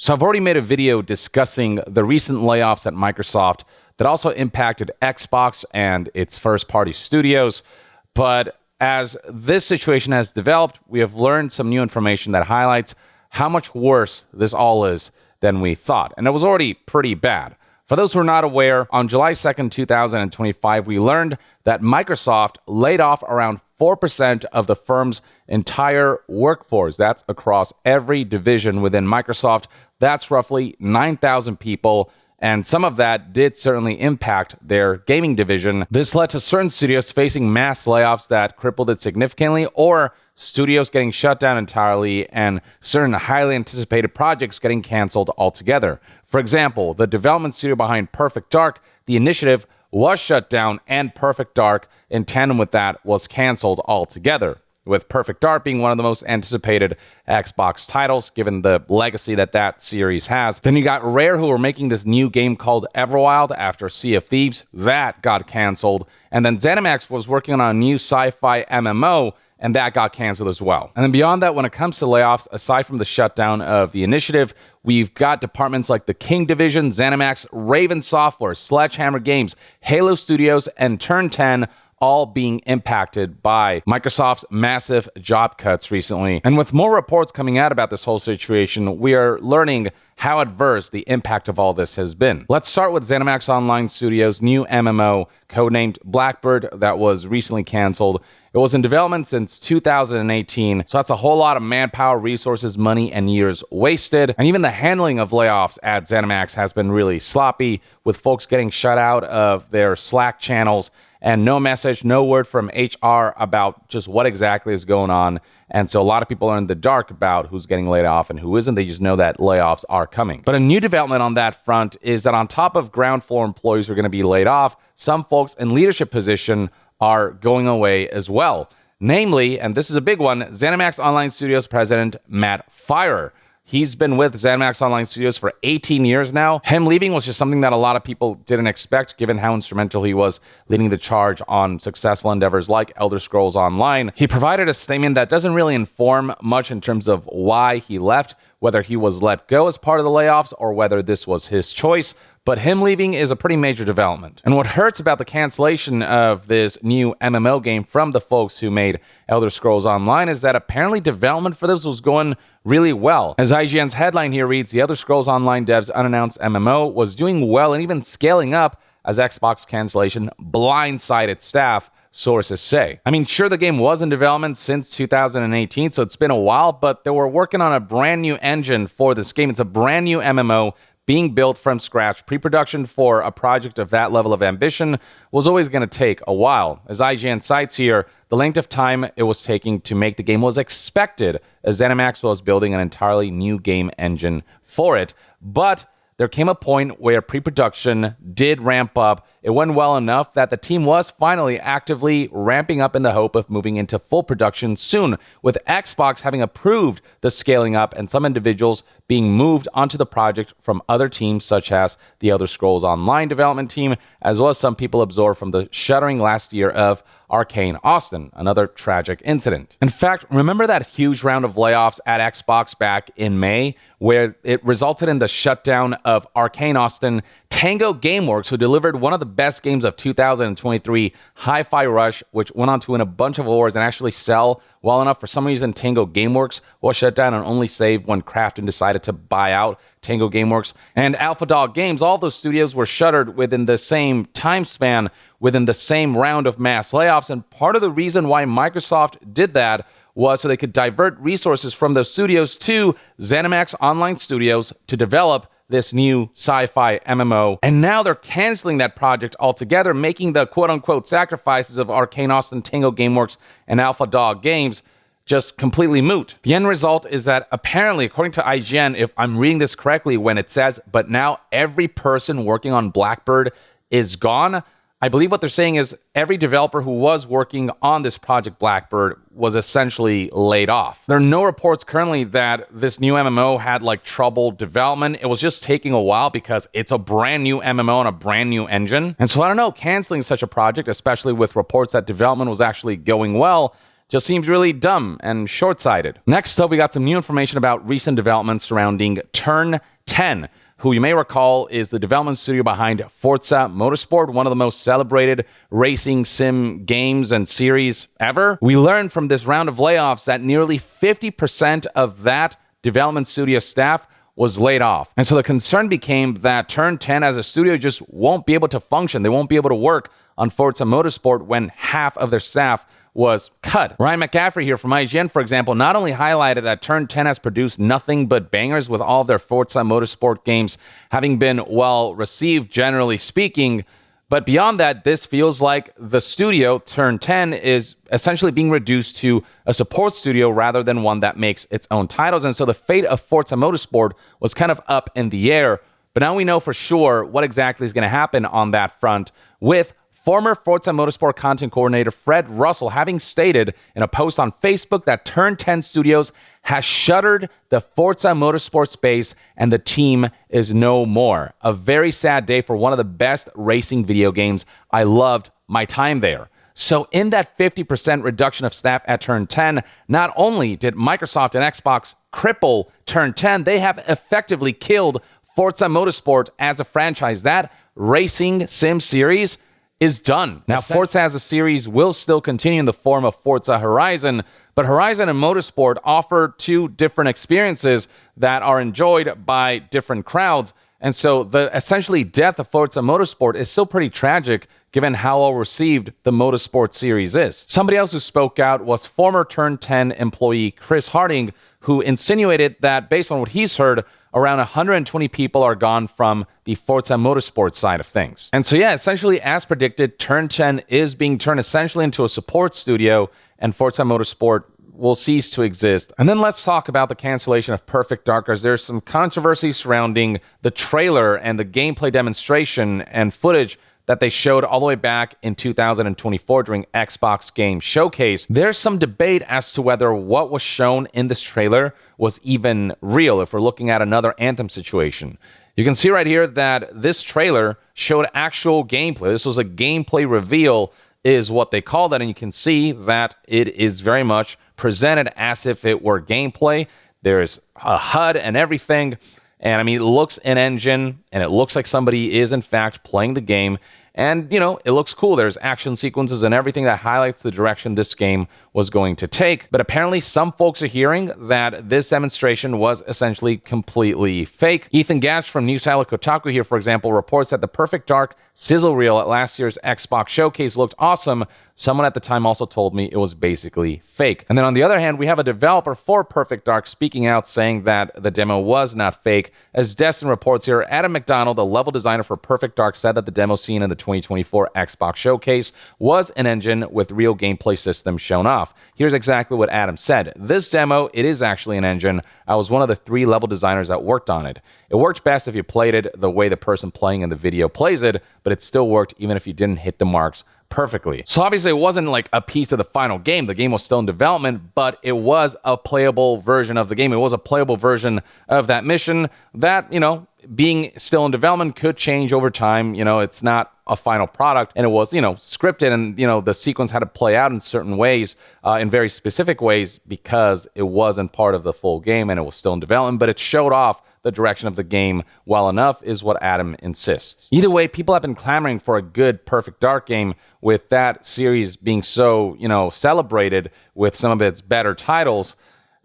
So I've already made a video discussing the recent layoffs at Microsoft that also impacted Xbox and its first-party studios. But as this situation has developed, we have learned some new information that highlights how much worse this all is than we thought. And it was already pretty bad. For those who are not aware, on July 2nd, 2025, we learned that Microsoft laid off around 4% of the firm's entire workforce. That's across every division within Microsoft. That's roughly 9,000 people. And some of that did certainly impact their gaming division. This led to certain studios facing mass layoffs that crippled it significantly, or studios getting shut down entirely and certain highly anticipated projects getting canceled altogether. For example, the development studio behind Perfect Dark, the initiative, was shut down, and Perfect Dark, in tandem with that, was canceled altogether, with Perfect Dark being one of the most anticipated Xbox titles, given the legacy that that series has. Then you got Rare, who were making this new game called Everwild after Sea of Thieves. That got canceled. And then ZeniMax was working on a new sci-fi MMO, and that got canceled as well. And then beyond that, when it comes to layoffs, aside from the shutdown of the initiative, we've got departments like the King Division, ZeniMax, Raven Software, Sledgehammer Games, Halo Studios, and Turn 10 all being impacted by Microsoft's massive job cuts recently. And with more reports coming out about this whole situation, we are learning how adverse the impact of all this has been. Let's start with ZeniMax Online Studios' new MMO, codenamed Blackbird, that was recently canceled. It was in development since 2018, so that's a whole lot of manpower, resources, money, and years wasted. And even the handling of layoffs at ZeniMax has been really sloppy, with folks getting shut out of their Slack channels and no message, no word from HR about just what exactly is going on. And so a lot of people are in the dark about who's getting laid off and who isn't. They just know that layoffs are coming. But a new development on that front is that on top of ground floor employees who are going to be laid off, some folks in leadership position are going away as well. Namely, and this is a big one, ZeniMax Online Studios president Matt Firer. He's been with ZeniMax Online Studios for 18 years now. Him leaving was just something that a lot of people didn't expect, given how instrumental he was leading the charge on successful endeavors like Elder Scrolls Online. He provided a statement that doesn't really inform much in terms of why he left, whether he was let go as part of the layoffs or whether this was his choice. But him leaving is a pretty major development. And what hurts about the cancellation of this new MMO game from the folks who made Elder Scrolls Online is that apparently development for this was going really well. As IGN's headline here reads, the Elder Scrolls Online dev's unannounced MMO was doing well and even scaling up as Xbox Cancellation blindsided staff, sources say. I mean, sure, the game was in development since 2018, so it's been a while, but they were working on a brand new engine for this game. It's a brand new MMO being built from scratch. Pre-production for a project of that level of ambition was always going to take a while. As IGN cites here, the length of time it was taking to make the game was expected, as ZeniMax was building an entirely new game engine for it. But there came a point where pre-production did ramp up. It went well enough that the team was finally actively ramping up in the hope of moving into full production soon, with Xbox having approved the scaling up and some individuals being moved onto the project from other teams, such as the Elder Scrolls Online development team, as well as some people absorbed from the shuttering last year of Arcane Austin, another tragic incident. In fact, remember that huge round of layoffs at Xbox back in May, where it resulted in the shutdown of Arcane Austin? Tango Gameworks, who delivered one of the best games of 2023, Hi-Fi Rush, which went on to win a bunch of awards and actually sell well enough. For some reason, Tango Gameworks was shut down and only saved when Krafton decided to buy out Tango Gameworks. And Alpha Dog Games, all those studios were shuttered within the same time span, within the same round of mass layoffs. And part of the reason why Microsoft did that was so they could divert resources from those studios to ZeniMax Online Studios to develop this new sci-fi MMO. And now they're canceling that project altogether, making the quote-unquote sacrifices of Arcane Austin, Tango Gameworks, and Alpha Dog Games just completely moot. The end result is that apparently, according to IGN, if I'm reading this correctly, when it says, but now every person working on Blackbird is gone, I believe what they're saying is every developer who was working on this project Blackbird was essentially laid off. There are no reports currently that this new MMO had trouble development. It was just taking a while because it's a brand new MMO and a brand new engine. And so I don't know, canceling such a project, especially with reports that development was actually going well, Just seems really dumb and short-sighted. Next up, we got some new information about recent developments surrounding Turn 10, who you may recall is the development studio behind Forza Motorsport, one of the most celebrated racing sim games and series ever. We learned from this round of layoffs that nearly 50% of that development studio staff was laid off. And so the concern became that Turn 10 as a studio just won't be able to function. They won't be able to work on Forza Motorsport when half of their staff was cut. Ryan McCaffrey here from IGN, for example, not only highlighted that Turn 10 has produced nothing but bangers with all of their Forza Motorsport games having been well received, generally speaking, but beyond that, this feels like the studio, Turn 10, is essentially being reduced to a support studio rather than one that makes its own titles. And so the fate of Forza Motorsport was kind of up in the air. But now we know for sure what exactly is going to happen on that front, with former Forza Motorsport content coordinator Fred Russell having stated in a post on Facebook that Turn 10 Studios has shuttered the Forza Motorsport space and the team is no more. A very sad day for one of the best racing video games. I loved my time there. So in that 50% reduction of staff at Turn 10, not only did Microsoft and Xbox cripple Turn 10, they have effectively killed Forza Motorsport as a franchise. That racing sim series is done. Now, Forza as a series will still continue in the form of Forza Horizon, but Horizon and Motorsport offer two different experiences that are enjoyed by different crowds. And so the essentially death of Forza Motorsport is still pretty tragic given how well received the Motorsport series is. Somebody else who spoke out was former Turn 10 employee Chris Harding, who insinuated that based on what he's heard, around 120 people are gone from the Forza Motorsport side of things. And so yeah, essentially as predicted, Turn 10 is being turned essentially into a support studio, and Forza Motorsport will cease to exist. And then let's talk about the cancellation of Perfect Dark, as there's some controversy surrounding the trailer and the gameplay demonstration and footage that they showed all the way back in 2024 during Xbox Game Showcase. There's some debate as to whether what was shown in this trailer was even real, if we're looking at another Anthem situation. You can see right here that this trailer showed actual gameplay. This was a gameplay reveal, is what they call that, and you can see that it is very much presented as if it were gameplay. There's a HUD and everything. And I mean, it looks in-engine, and it looks like somebody is, in fact, playing the game. And, you know, it looks cool. There's action sequences and everything that highlights the direction this game was going to take. But apparently, some folks are hearing that this demonstration was essentially completely fake. Ethan Gatch from News Outlet Kotaku here, for example, reports that the Perfect Dark sizzle reel at last year's Xbox Showcase looked awesome. Someone at the time also told me it was basically fake. And then on the other hand, we have a developer for Perfect Dark speaking out saying that the demo was not fake. As Destin reports here, Adam McDonald, the level designer for Perfect Dark, said that the demo seen in the 2024 Xbox Showcase was an engine with real gameplay systems shown off. Here's exactly what Adam said. This demo, it is actually an engine. I was one of the 3 level designers that worked on it. It worked best if you played it the way the person playing in the video plays it, but it still worked even if you didn't hit the marks perfectly. So obviously it wasn't like a piece of the final game. The game was still in development, but it was a playable version of the game. It was a playable version of that mission that, you know, being still in development could change over time. You know, it's not a final product, and it was, you know, scripted, and, you know, the sequence had to play out in certain ways, in very specific ways, because it wasn't part of the full game and it was still in development, but it showed off the direction of the game well enough, is what Adam insists. Either way, people have been clamoring for a good Perfect Dark game, with that series being so, you know, celebrated with some of its better titles.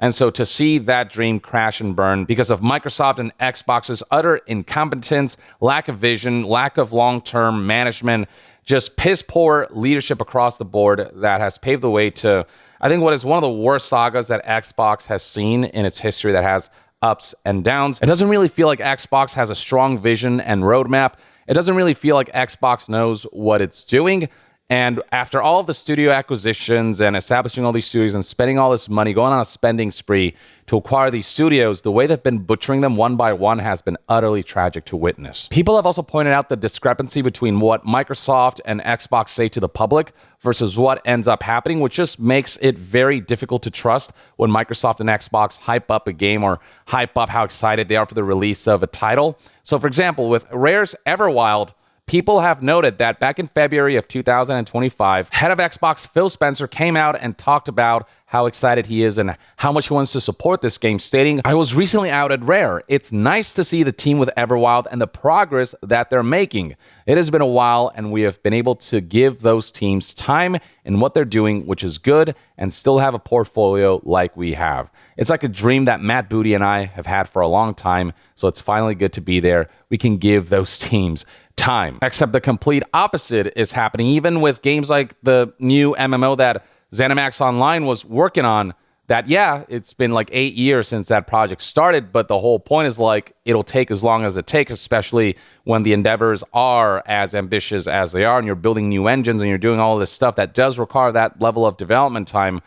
And so to see that dream crash and burn because of Microsoft and Xbox's utter incompetence, lack of vision, lack of long-term management, just piss-poor leadership across the board, that has paved the way to, I think, what is one of the worst sagas that Xbox has seen in its history, that has ups and downs. It doesn't really feel like Xbox has a strong vision and roadmap. It doesn't really feel like Xbox knows what it's doing. And after all of the studio acquisitions and establishing all these studios and spending all this money, going on a spending spree to acquire these studios, the way they've been butchering them one by one has been utterly tragic to witness. People have also pointed out the discrepancy between what Microsoft and Xbox say to the public versus what ends up happening, which just makes it very difficult to trust when Microsoft and Xbox hype up a game or hype up how excited they are for the release of a title. So, for example, with Rare's Everwild, people have noted that back in February of 2025, head of Xbox Phil Spencer came out and talked about how excited he is and how much he wants to support this game, stating, "I was recently out at Rare. It's nice to see the team with Everwild and the progress that they're making. It has been a while, and we have been able to give those teams time in what they're doing, which is good, and still have a portfolio like we have. It's like a dream that Matt Booty and I have had for a long time, so it's finally good to be there. We can give those teams time." Except the complete opposite is happening, even with games like the new MMO that ZeniMax Online was working on. That, yeah, it's been like 8 years since that project started, but the whole point is like it'll take as long as it takes, especially when the endeavors are as ambitious as they are and you're building new engines and you're doing all this stuff that does require that level of development time.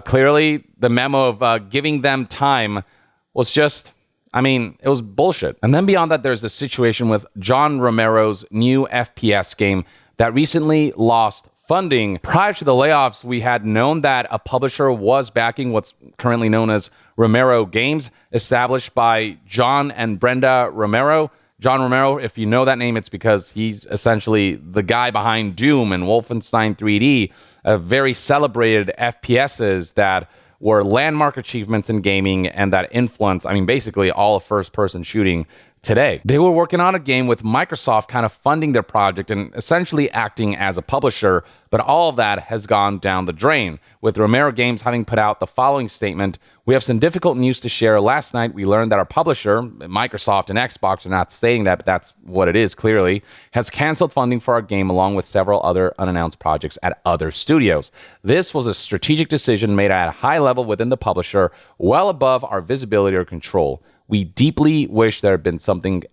Clearly, the memo of giving them time was just, it was bullshit. And then beyond that, there's the situation with John Romero's new FPS game that recently lost funding. Prior to the layoffs, we had known that a publisher was backing what's currently known as Romero Games, established by John and Brenda Romero. John Romero, if you know that name, it's because he's essentially the guy behind Doom and Wolfenstein 3D, very celebrated FPSs that were landmark achievements in gaming and that influence, basically all of first-person shooting today. They were working on a game with Microsoft kind of funding their project and essentially acting as a publisher, but all of that has gone down the drain, with Romero Games having put out the following statement: "We have some difficult news to share. Last night, we learned that our publisher, Microsoft and Xbox, are not saying that, but that's what it is clearly, has canceled funding for our game along with several other unannounced projects at other studios. This was a strategic decision made at a high level within the publisher, well above our visibility or control. We deeply wish there had been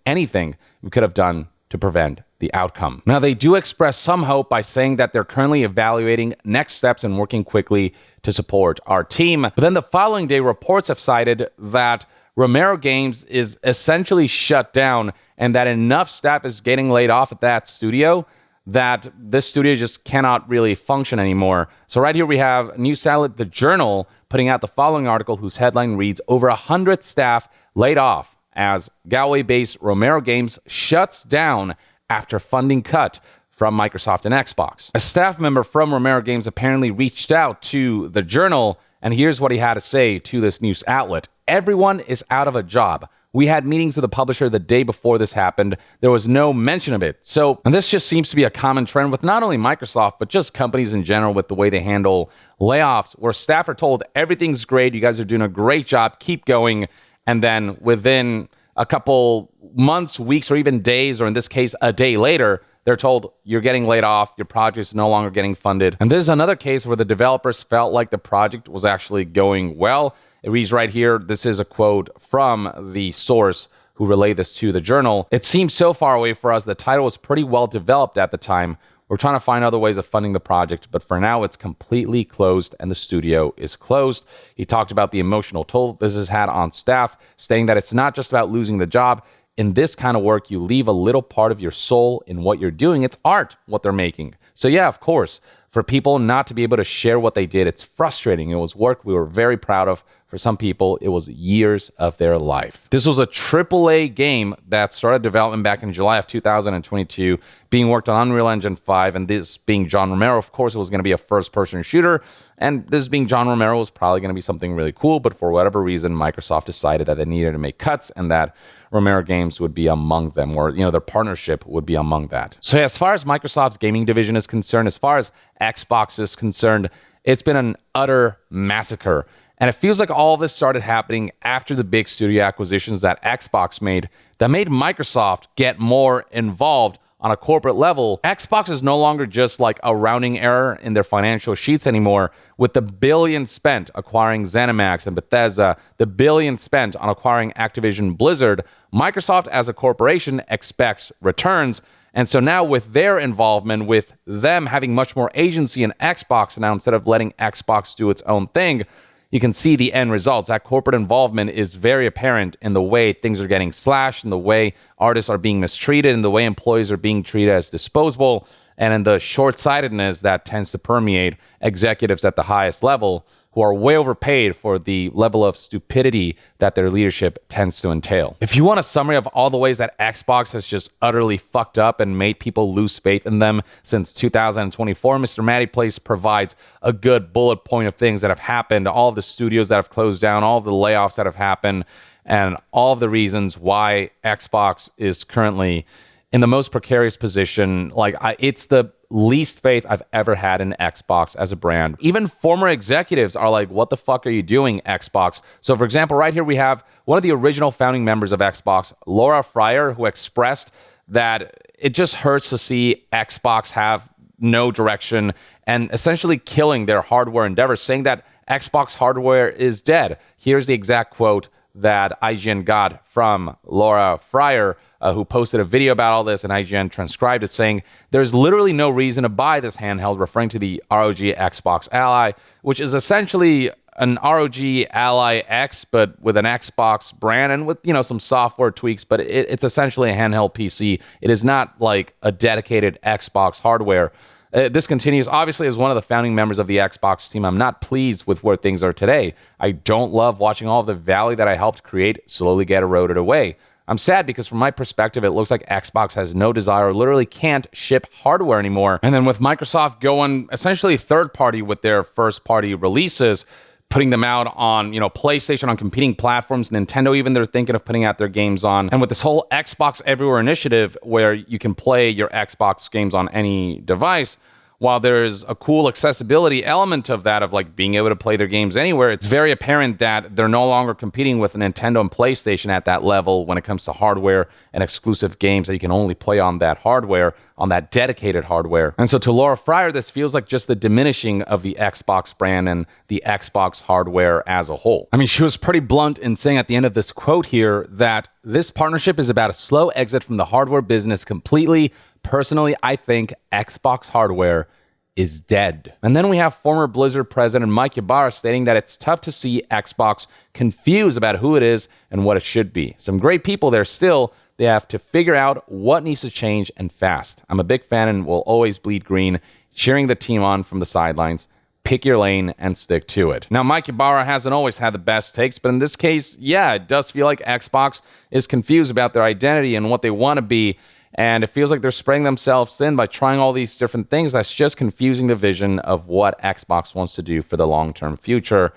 anything we could have done to prevent the outcome." Now, they do express some hope by saying that they're currently evaluating next steps and working quickly to support our team. But then the following day, reports have cited that Romero Games is essentially shut down and that enough staff is getting laid off at that studio that this studio just cannot really function anymore. So right here we have news outlet The Journal putting out the following article, whose headline reads, "Over 100 staff laid off as Galway-based Romero Games shuts down after funding cut from Microsoft and Xbox." A staff member from Romero Games apparently reached out to The Journal, and here's what he had to say to this news outlet. "Everyone is out of a job. We had meetings with the publisher the day before this happened. There was no mention of it." And this just seems to be a common trend with not only Microsoft, but just companies in general with the way they handle layoffs, where staff are told everything's great, you guys are doing a great job, keep going. And then within a couple months, weeks, or even days, or in this case, a day later, they're told you're getting laid off, your project is no longer getting funded. And this is another case where the developers felt like the project was actually going well. It reads right here, this is a quote from the source who relayed this to The Journal. "It seems so far away for us. The title was pretty well developed at the time. We're trying to find other ways of funding the project, but for now it's completely closed and the studio is closed." He talked about the emotional toll this has had on staff, stating that it's not just about losing the job. In this kind of work, you leave a little part of your soul in what you're doing. It's art, what they're making. So yeah, of course, for people not to be able to share what they did, it's frustrating. It was work we were very proud of. For some people, it was years of their life. This was a AAA game that started development back in July of 2022, being worked on Unreal Engine 5, and this being John Romero, of course, it was going to be a first-person shooter, and this being John Romero was probably going to be something really cool, but for whatever reason, Microsoft decided that they needed to make cuts and that Romero Games would be among them, or their partnership would be among that. So as far as Microsoft's gaming division is concerned, as far as Xbox is concerned, it's been an utter massacre. And it feels like all this started happening after the big studio acquisitions that Xbox made that made Microsoft get more involved on a corporate level. Xbox is no longer just like a rounding error in their financial sheets anymore. With the billion spent acquiring ZeniMax and Bethesda, the billion spent on acquiring Activision Blizzard, Microsoft as a corporation expects returns. And so now with their involvement, with them having much more agency in Xbox now instead of letting Xbox do its own thing, you can see the end results. That corporate involvement is very apparent in the way things are getting slashed, in the way artists are being mistreated, in the way employees are being treated as disposable, and in the short-sightedness that tends to permeate executives at the highest level. who are way overpaid for the level of stupidity that their leadership tends to entail. If you want a summary of all the ways that Xbox has just utterly fucked up and made people lose faith in them since 2024, Mr. Matty Place provides a good bullet point of things that have happened, all of the studios that have closed down, all of the layoffs that have happened, and all of the reasons why Xbox is currently in the most precarious position. It's the least faith I've ever had in Xbox as a brand. Even former executives are like, what the fuck are you doing, Xbox? So for example, right here we have one of the original founding members of Xbox, Laura Fryer, who expressed that it just hurts to see Xbox have no direction and essentially killing their hardware endeavors, saying that Xbox hardware is dead. Here's the exact quote that IGN got from Laura Fryer, who posted a video about all this, and IGN transcribed it, saying, "There's literally no reason to buy this handheld," referring to the ROG Xbox Ally, which is essentially an ROG Ally X, but with an Xbox brand and with, some software tweaks, but it's essentially a handheld PC. It is not like a dedicated Xbox hardware. This continues. Obviously, as one of the founding members of the Xbox team, I'm not pleased with where things are today. I don't love watching all of the value that I helped create slowly get eroded away. I'm sad because from my perspective, it looks like Xbox has no desire or literally can't ship hardware anymore. And then with Microsoft going essentially third party with their first party releases, putting them out on, PlayStation, on competing platforms, Nintendo even, they're thinking of putting out their games on. And with this whole Xbox Everywhere initiative where you can play your Xbox games on any device, while there's a cool accessibility element of that, of like being able to play their games anywhere, it's very apparent that they're no longer competing with Nintendo and PlayStation at that level when it comes to hardware and exclusive games that you can only play on that hardware, on that dedicated hardware. And so to Laura Fryer, this feels like just the diminishing of the Xbox brand and the Xbox hardware as a whole. I mean, she was pretty blunt in saying at the end of this quote here that this partnership is about a slow exit from the hardware business completely. Personally, I think Xbox hardware is dead. And then we have former Blizzard president Mike Ybarra stating that it's tough to see Xbox confused about who it is and what it should be. Some great people there still. They have to figure out what needs to change and fast. I'm a big fan and will always bleed green, cheering the team on from the sidelines. Pick your lane and stick to it. Now, Mike Ybarra hasn't always had the best takes, but in this case, yeah, it does feel like Xbox is confused about their identity and what they want to be. And it feels like they're spraying themselves thin by trying all these different things. That's just confusing the vision of what Xbox wants to do for the long-term future.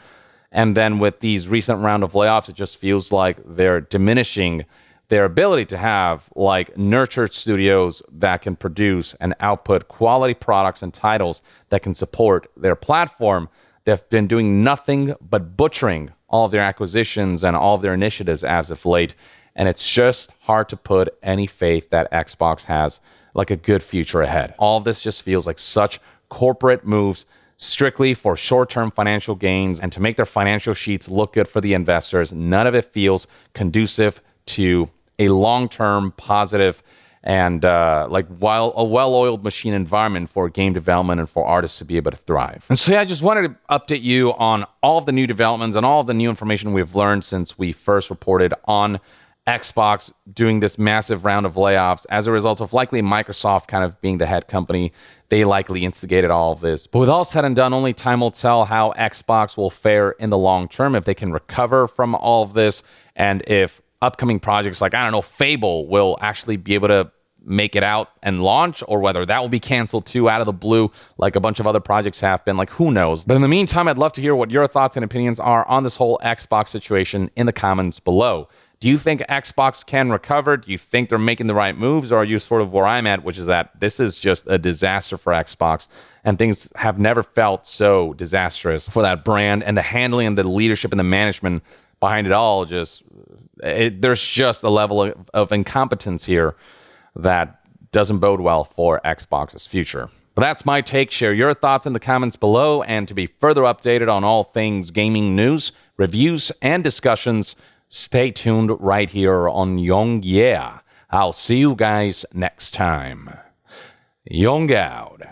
And then with these recent round of layoffs, it just feels like they're diminishing their ability to have nurtured studios that can produce and output quality products and titles that can support their platform. They've been doing nothing but butchering all of their acquisitions and all of their initiatives as of late. And it's just hard to put any faith that Xbox has a good future ahead. All of this just feels like such corporate moves strictly for short-term financial gains and to make their financial sheets look good for the investors. None of it feels conducive to a long-term positive and while a well-oiled machine environment for game development and for artists to be able to thrive. And so yeah, I just wanted to update you on all of the new developments and all of the new information we've learned since we first reported on Xbox doing this massive round of layoffs as a result of likely Microsoft kind of being the head company. They likely instigated all of this. But with all said and done, only time will tell how Xbox will fare in the long term, if they can recover from all of this, and if upcoming projects like, Fable will actually be able to make it out and launch, or whether that will be canceled too out of the blue like a bunch of other projects have been. Who knows? But in the meantime, I'd love to hear what your thoughts and opinions are on this whole Xbox situation in the comments below. Do you think Xbox can recover? Do you think they're making the right moves? Or are you sort of where I'm at, which is that this is just a disaster for Xbox, and things have never felt so disastrous for that brand, and the handling and the leadership and the management behind it all, there's just a level of incompetence here that doesn't bode well for Xbox's future. But that's my take. Share your thoughts in the comments below, and to be further updated on all things gaming news, reviews, and discussions, stay tuned right here on Young Yeah. I'll see you guys next time. Young out.